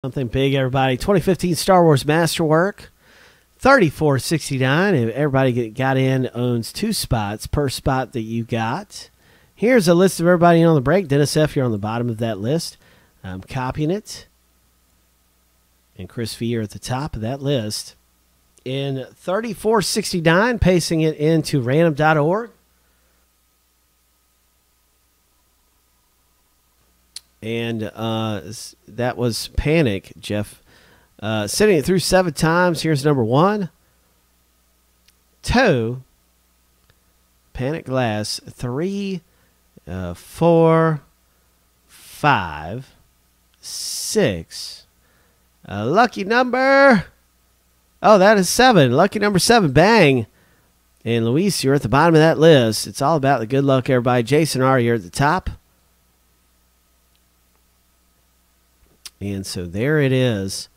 Something big, everybody. 2015 Star Wars Masterwork, 34.69. If everybody got in owns 2 spots per spot that you got. Here's a list of everybody on the break. Dennis F., you're on the bottom of that list. I'm copying it. And Chris V., you're at the top of that list. In 34.69, pasting it into random.org. And that was Panic, Jeff. Sitting it through 7 times. Here's number 1. 2. Panic Glass. 3, 4, 5, 6. Lucky number. Oh, that is 7. Lucky number 7. Bang. And Luis, you're at the bottom of that list. It's all about the good luck, everybody. Jason R., you're at the top. And so there it is,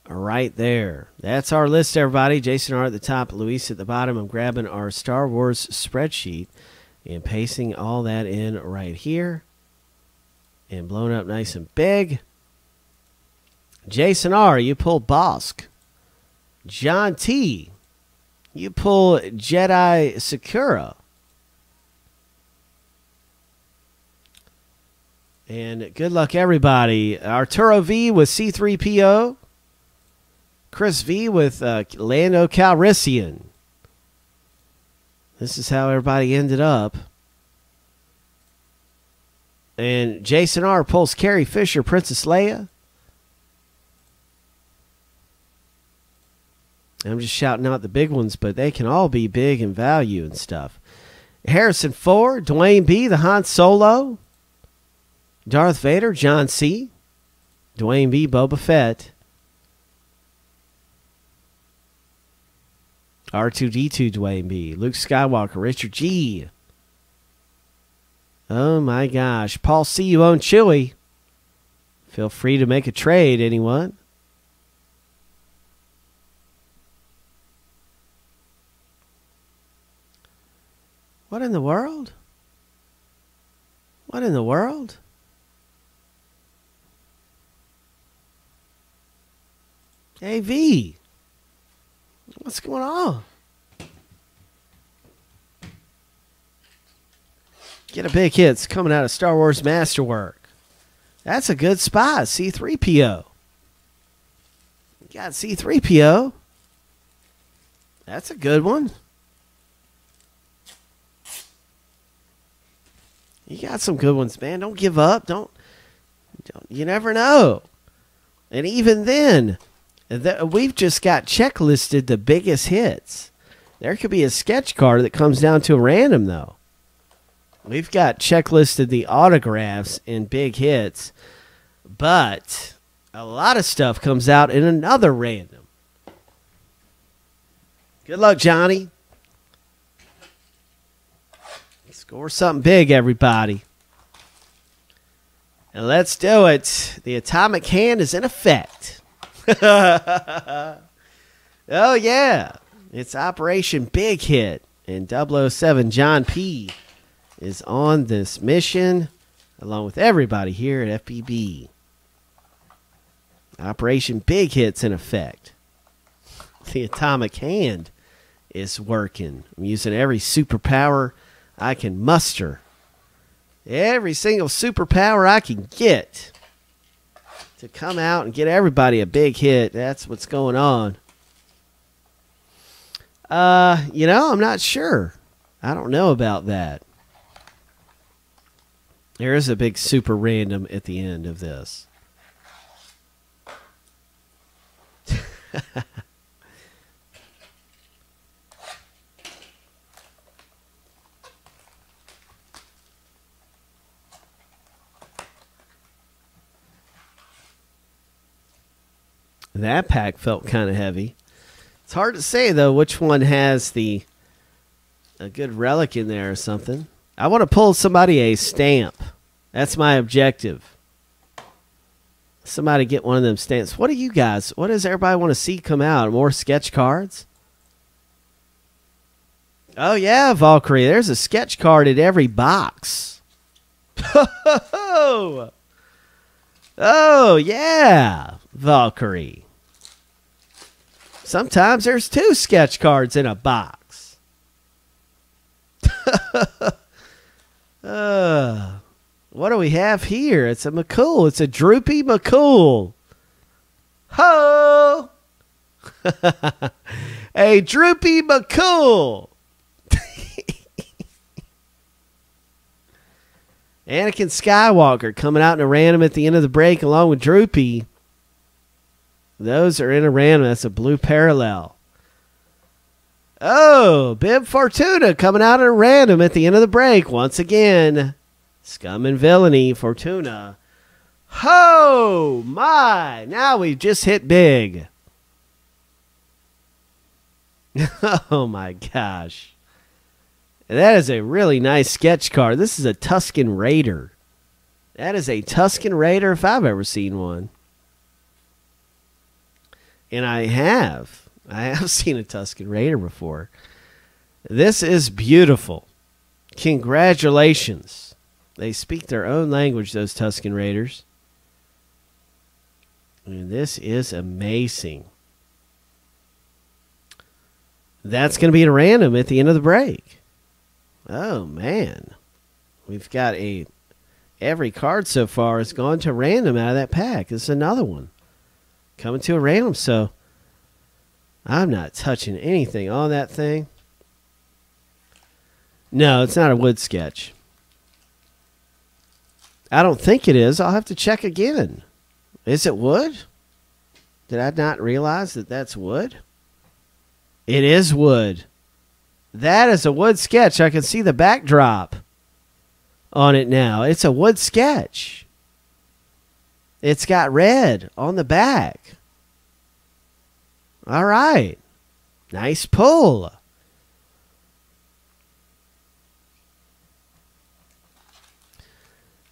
right there. That's our list, everybody. Jason R. at the top, Luis at the bottom. I'm grabbing our Star Wars spreadsheet and pasting all that in right here and blowing up nice and big. Jason R., you pull Bosk. John T., you pull Jedi Sakura. And good luck, everybody. Arturo V with C3PO. Chris V with Lando Calrissian. This is how everybody ended up. And Jason R. pulls Carrie Fisher, Princess Leia. I'm just shouting out the big ones, but they can all be big in value and stuff. Harrison Ford, Dwayne B., the Han Solo. Darth Vader, John C. Dwayne B., Boba Fett. R2-D2, Dwayne B. Luke Skywalker, Richard G. Oh my gosh. Paul C., you own Chewie. Feel free to make a trade, anyone? What in the world? What in the world? AV, what's going on? Get a big hits coming out of Star Wars Masterwork. That's a good spot. C3PO. You got C3PO. That's a good one. You got some good ones, man. Don't give up. Don't you never know. And even then, we've just got checklisted the biggest hits. There could be a sketch card that comes down to a random, though. We've got checklisted the autographs in big hits, but a lot of stuff comes out in another random. Good luck, Johnny. Score something big, everybody. And let's do it. The atomic hand is in effect. Oh, yeah. It's Operation Big Hit. And 007 John P. is on this mission along with everybody here at FPB. Operation Big Hit's in effect. The atomic hand is working. I'm using every superpower I can muster. Every single superpower I can get to come out and get everybody a big hit. That's what's going on. I'm not sure. I don't know about that. There is a big super random at the end of this. That pack felt kind of heavy. It's hard to say, though, which one has a good relic in there or something. I want to pull somebody a stamp. That's my objective. Somebody get one of them stamps. What does everybody want to see come out? More sketch cards? Oh, yeah, Valkyrie. There's a sketch card in every box. Oh, yeah. Valkyrie. Sometimes there's 2 sketch cards in a box. What do we have here? It's a McCool. It's a Droopy McCool. Ho! A Droopy McCool. Anakin Skywalker coming out in a random at the end of the break along with Droopy. Those are in a random. That's a blue parallel. Oh, Bib Fortuna coming out in a random at the end of the break. Once again, Scum and Villainy, Fortuna. Oh, my. Now we've just hit big. Oh, my gosh. That is a really nice sketch card. This is a Tusken Raider. That is a Tusken Raider if I've ever seen one. And I have seen a Tusken Raider before. This is beautiful. Congratulations. They speak their own language, those Tusken Raiders. And this is amazing. That's going to be a random at the end of the break. Oh, man. We've got every card so far has gone to random out of that pack. This is another one. Coming to a random, so I'm not touching anything on that thing. No, it's not a wood sketch. I don't think it is. I'll have to check again. Is it wood? Did I not realize that that's wood? It is wood. That is a wood sketch. I can see the backdrop on it now. It's a wood sketch. It's got red on the back. All right. Nice pull.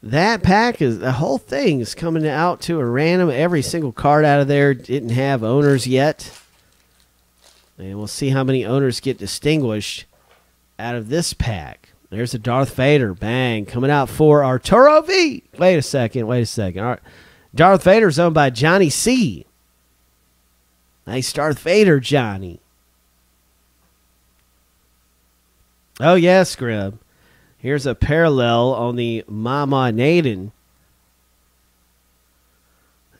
That pack is, the whole thing is coming out to a random. Every single card out of there didn't have owners yet. And we'll see how many owners get distinguished out of this pack. There's a Darth Vader. Bang. Coming out for Arturo V. Wait a second. All right. Darth Vader's owned by Johnny C. Nice Darth Vader, Johnny. Oh, yes, Grim. Here's a parallel on the Mama Naden.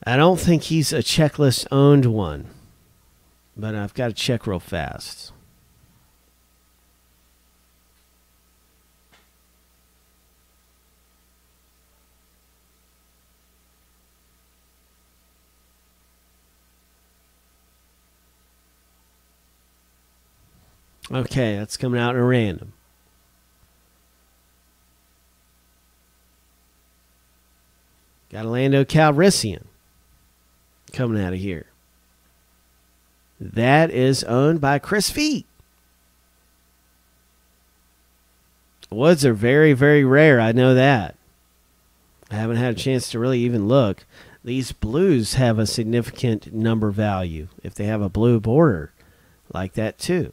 I don't think he's a checklist owned one, but I've got to check real fast. Okay, that's coming out in a random. Got a Lando Calrissian coming out of here. That is owned by Chris Feet. Woods are very, very rare. I know that. I haven't had a chance to really even look. These blues have a significant number value if they have a blue border like that too.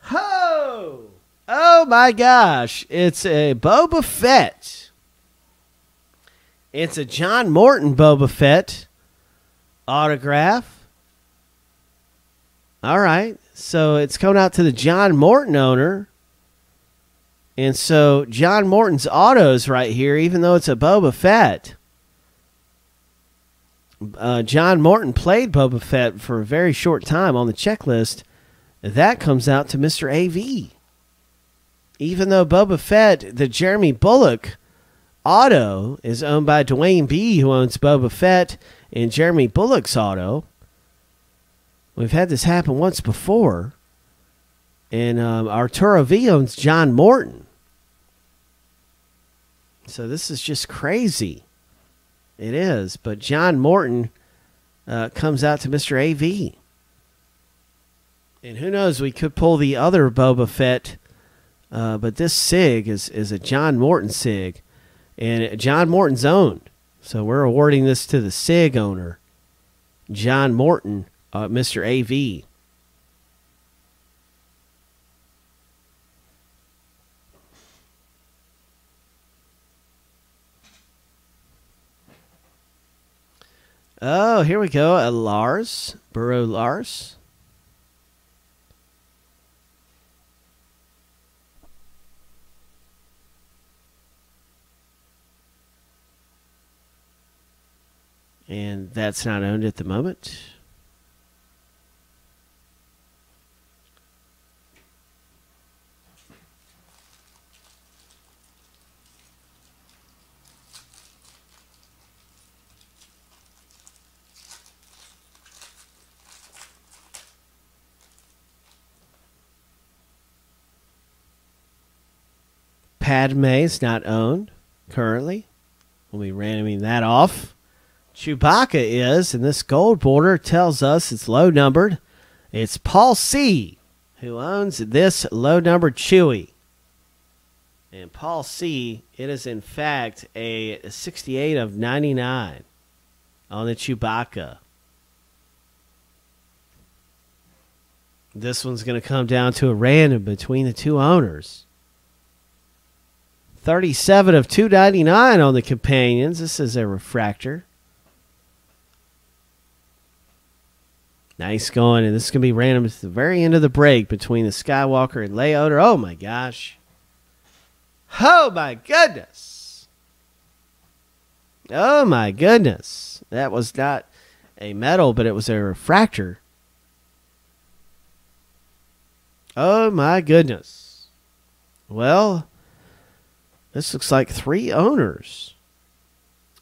Ho! Oh my gosh. It's a Boba Fett. It's a John Morton Boba Fett autograph. All right. So it's coming out to the John Morton owner. And so John Morton's autos right here, even though it's a Boba Fett. John Morton played Boba Fett for a very short time on the checklist. That comes out to Mr. AV. Even though Boba Fett, the Jeremy Bullock auto is owned by Dwayne B., who owns Boba Fett and Jeremy Bullock's auto. We've had this happen once before. And Arturo V owns John Morton. So this is just crazy. It is. But John Morton comes out to Mr. AV. And who knows, we could pull the other Boba Fett. But this SIG is a John Morton SIG. And John Morton's owned. So we're awarding this to the SIG owner, John Morton, Mr. AV. Oh, here we go. A Lars. Burrow Lars. And that's not owned at the moment. Padme is not owned currently. We'll be randoming that off. Chewbacca is, and this gold border tells us it's low numbered. It's Paul C. who owns this low numbered Chewie. And Paul C., it is in fact a 68 of 99 on the Chewbacca. This one's going to come down to a random between the two owners. 37 of 299 on the companions. This is a refractor. Nice going, and this is going to be random at the very end of the break between the Skywalker and Leia owner. Oh, my gosh. Oh, my goodness. Oh, my goodness. That was not a metal, but it was a refractor. Oh, my goodness. Well, this looks like 3 owners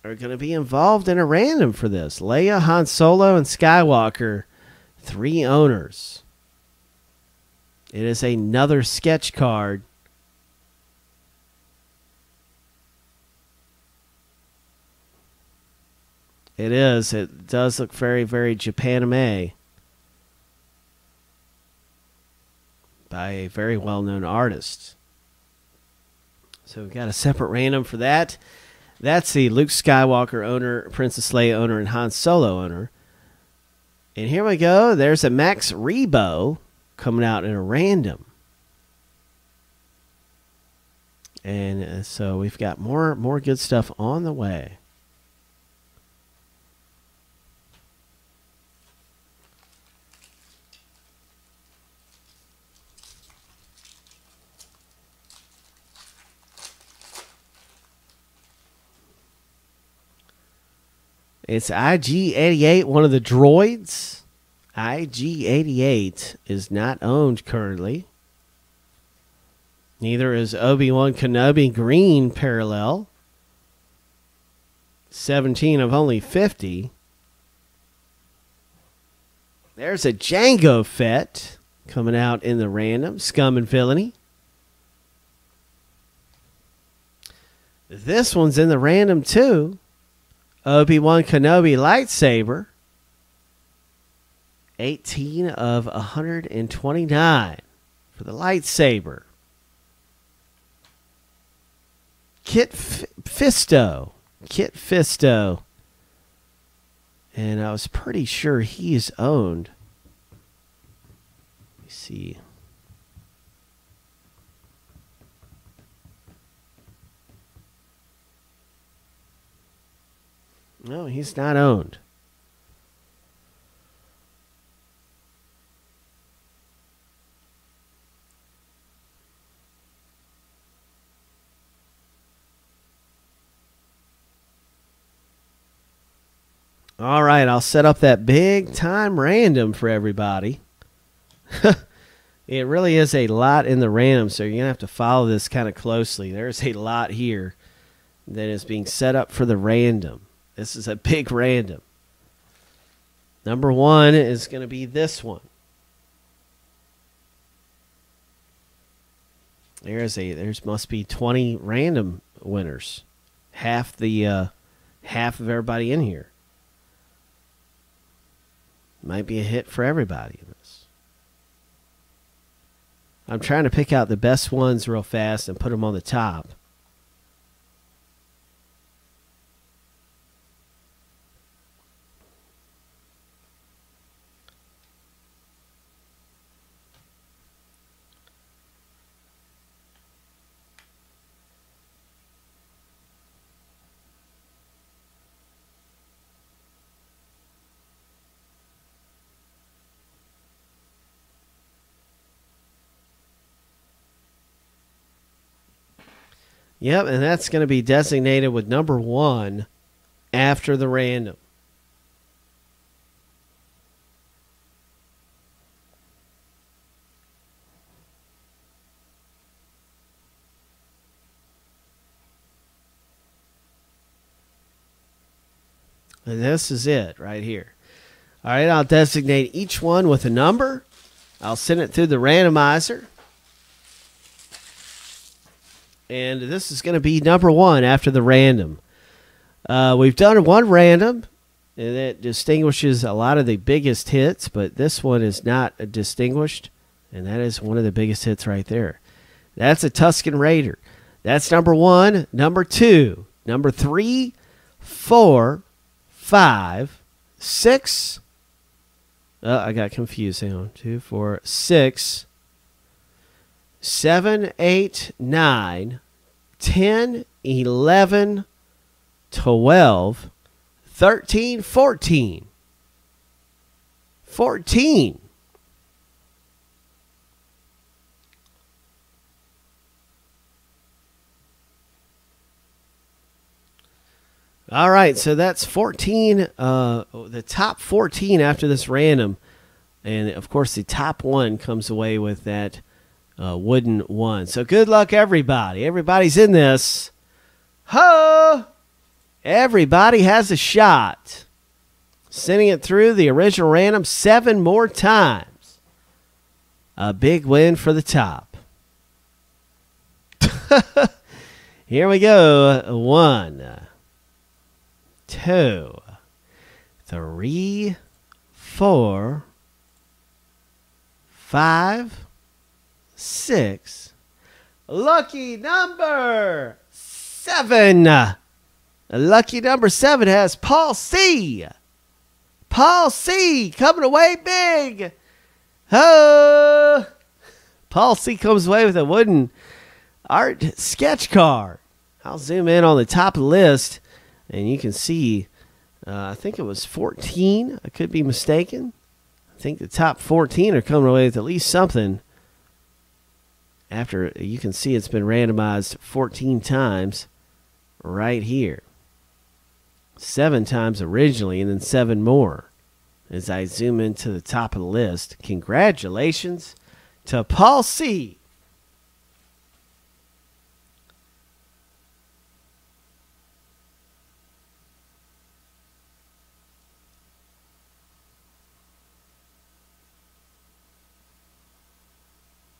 are going to be involved in a random for this. Leia, Han Solo, and Skywalker. 3 owners. It is another sketch card. It is. It does look very, very Japanime by a very well-known artist. So we've got a separate random for that. That's the Luke Skywalker owner, Princess Leia owner, and Han Solo owner. And here we go. There's a Max Rebo coming out in a random. And so we've got more good stuff on the way. It's IG-88, one of the droids. IG-88 is not owned currently. Neither is Obi-Wan Kenobi green parallel. 17 of only 50. There's a Jango Fett coming out in the random. Scum and Villainy. This one's in the random too. Obi-Wan Kenobi lightsaber. 18 of 129 for the lightsaber. Kit Fisto. Kit Fisto. And I was pretty sure he is owned. Let me see. No, he's not owned. All right, I'll set up that big time random for everybody. It really is a lot in the random, so you're going to have to follow this kind of closely. There's a lot here that is being set up for the random. This is a big random. Number 1 is going to be this one. There's must be 20 random winners. Half of everybody in here. Might be a hit for everybody in this. I'm trying to pick out the best ones real fast and put them on the top. Yep, and that's going to be designated with number 1 after the random. And this is it right here. All right, I'll designate each one with a number. I'll send it through the randomizer. And this is going to be number 1 after the random. We've done one random, and it distinguishes a lot of the biggest hits, but this one is not distinguished, and that is one of the biggest hits right there. That's a Tusken Raider. That's number 1. Number 2. Number 3, 4, 5, 6. I got confused. Hang on. 2, 4, 6, 7, 8, 9, 10, 11, 12, 13, 14. 14. All right, so that's 14, the top 14 after this random. And, of course, the top 1 comes away with that wooden 1. So good luck, everybody. Everybody's in this. Ho! Everybody has a shot. Sending it through the original random 7 more times. A big win for the top. Here we go. 1, 2, 3, 4, 5, 6. Lucky number 7. Lucky number 7 has Paul C. Paul C. coming away big. Oh, Paul C. comes away with a wooden art sketch card. I'll zoom in on the top of the list, and you can see, I think it was 14. I could be mistaken. I think the top 14 are coming away with at least something. After you can see it's been randomized 14 times right here. 7 times originally, and then 7 more. As I zoom into the top of the list, congratulations to Paul C.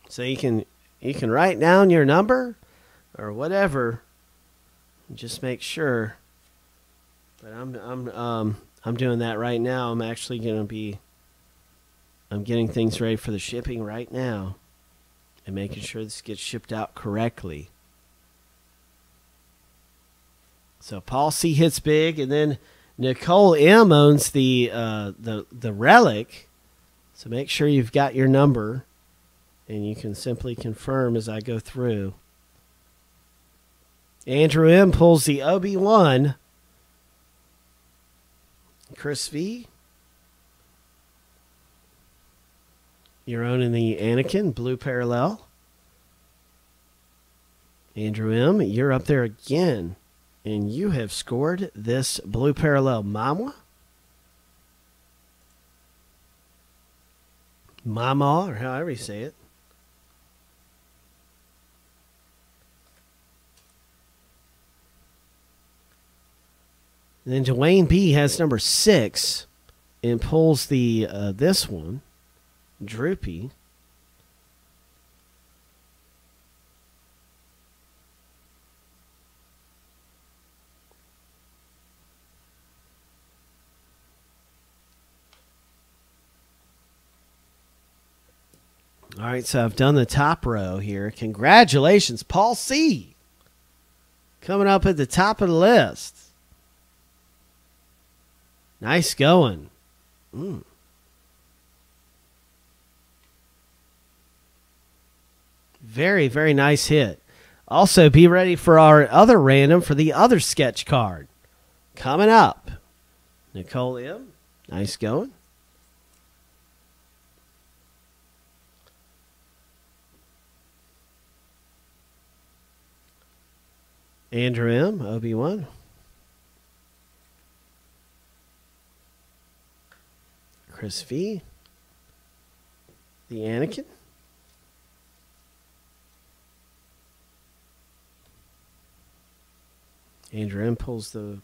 So you can write down your number or whatever. Just make sure. But I'm doing that right now. I'm actually I'm getting things ready for the shipping right now and making sure this gets shipped out correctly. So Paul C hits big, and then Nicole M owns the relic. So make sure you've got your number, and you can simply confirm as I go through. Andrew M pulls the Obi-Wan. Chris V, you're owning the Anakin Blue Parallel. Andrew M, you're up there again, and you have scored this Blue Parallel Mama, or however you say it. And then Dwayne B has number 6 and pulls the this one, Droopy. All right, so I've done the top row here. Congratulations, Paul C. Coming up at the top of the list. Nice going. Very, very nice hit. Also, be ready for our other random for the other sketch card. Coming up. Nicole M. Nice going. Andrew M., Obi-Wan. Chris V., the Anakin. Andrew M. pulls the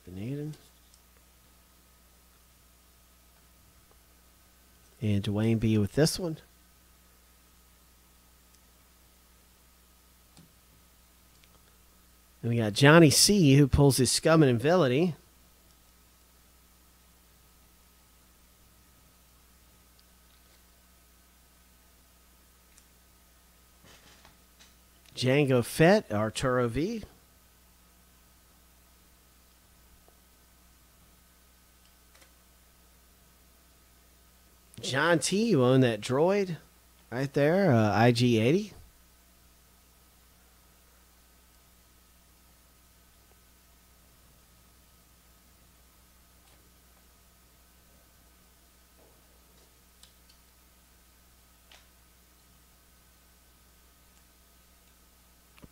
Nathan. And Dwayne B. with this one. And we got Johnny C., who pulls his Scum and Villainy. Django Fett, Arturo V. John T., you own that droid right there, IG-80.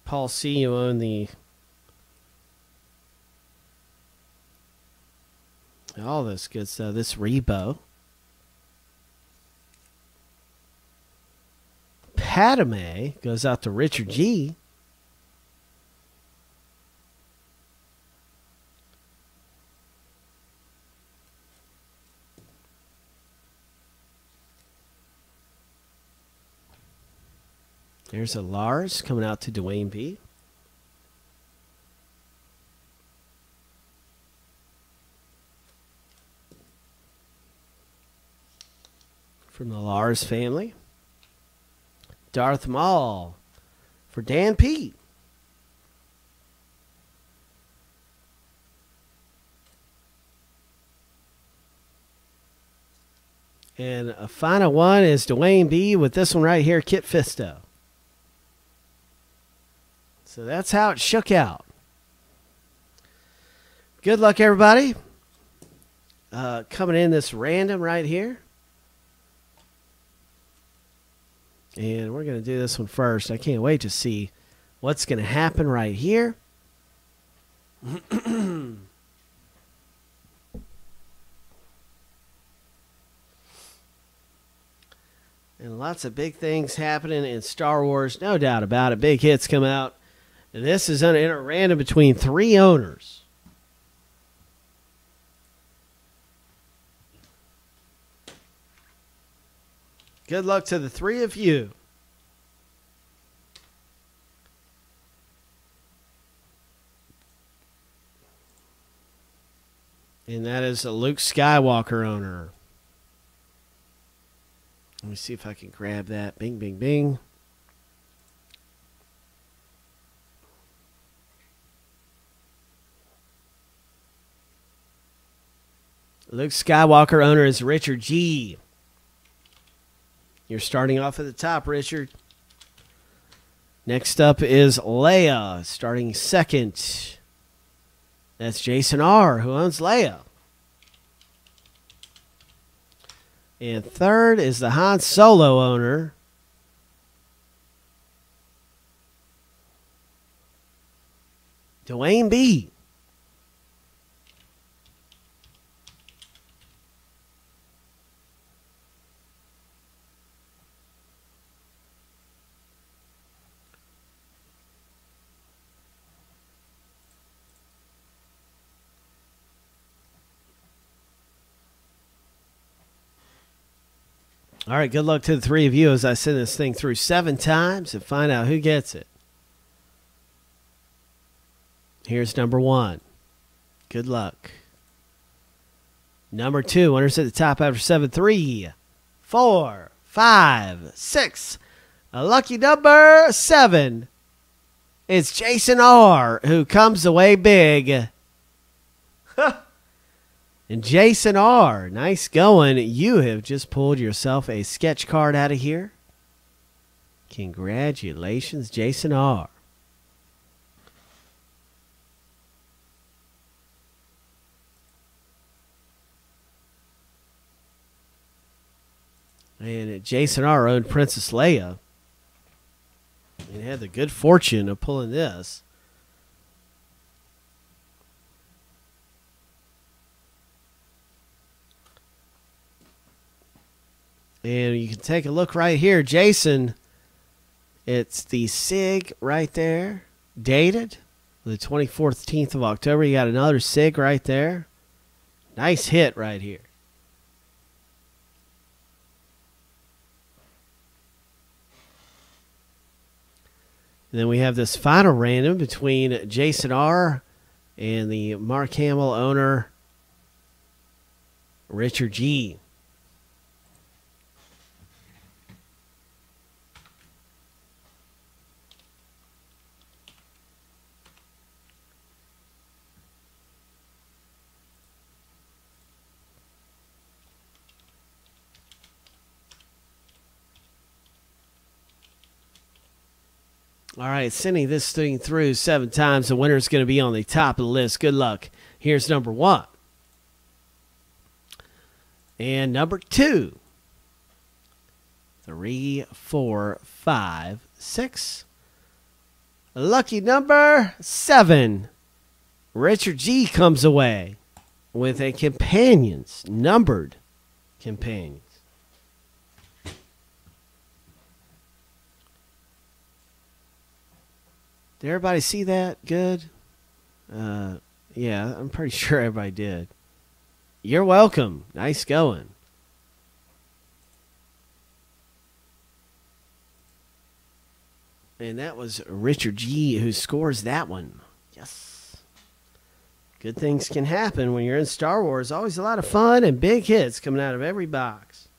Paul C., you own all this good stuff. This Rebo. Padme goes out to Richard G. There's a Lars coming out to Dwayne B. From the Lars family. Darth Maul for Dan P. And a final one is Dwayne B. with this one right here, Kit Fisto. So that's how it shook out. Good luck, everybody. Coming in this random right here. And we're going to do this one first. I can't wait to see what's going to happen right here. And lots of big things happening in Star Wars. No doubt about it. Big hits come out. And this is in a random between 3 owners. Good luck to the 3 of you. And that is a Luke Skywalker owner. Let me see if I can grab that. Bing, bing, bing. Luke Skywalker owner is Richard G. You're starting off at the top, Richard. Next up is Leia, starting second. That's Jason R., who owns Leia. And third is the Han Solo owner, Dwayne B. All right, good luck to the 3 of you as I send this thing through 7 times and find out who gets it. Here's number 1. Good luck. Number 2, winners at the top after 7. 3, 4, 5, 6. A lucky number 7. It's Jason R., who comes away big. And Jason R., nice going. You have just pulled yourself a sketch card out of here. Congratulations, Jason R. And Jason R. owned Princess Leia. And had the good fortune of pulling this. And you can take a look right here, Jason. It's the SIG right there, dated the 24th of October. You got another SIG right there. Nice hit right here. And then we have this final random between Jason R. and the Mark Hamill owner, Richard G. All right, sending this thing through 7 times. The winner is going to be on the top of the list. Good luck. Here's number 1. And number 2. 3, 4, 5, 6. Lucky number 7. Richard G comes away with a companions, numbered companions. Did everybody see that? Good? Yeah, I'm pretty sure everybody did. You're welcome. Nice going. And that was Richard G who scores that one. Yes. Good things can happen when you're in Star Wars. Always a lot of fun and big hits coming out of every box.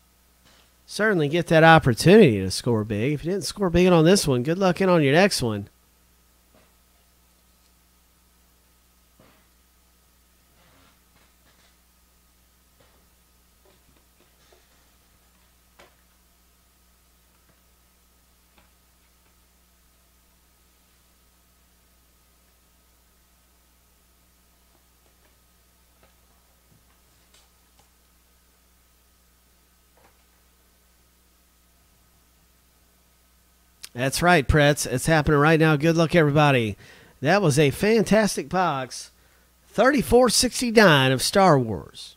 Certainly get that opportunity to score big. If you didn't score big on this one, good luck in on your next one. That's right, Pretz. It's happening right now. Good luck, everybody. That was a fantastic box. 3469 of Star Wars.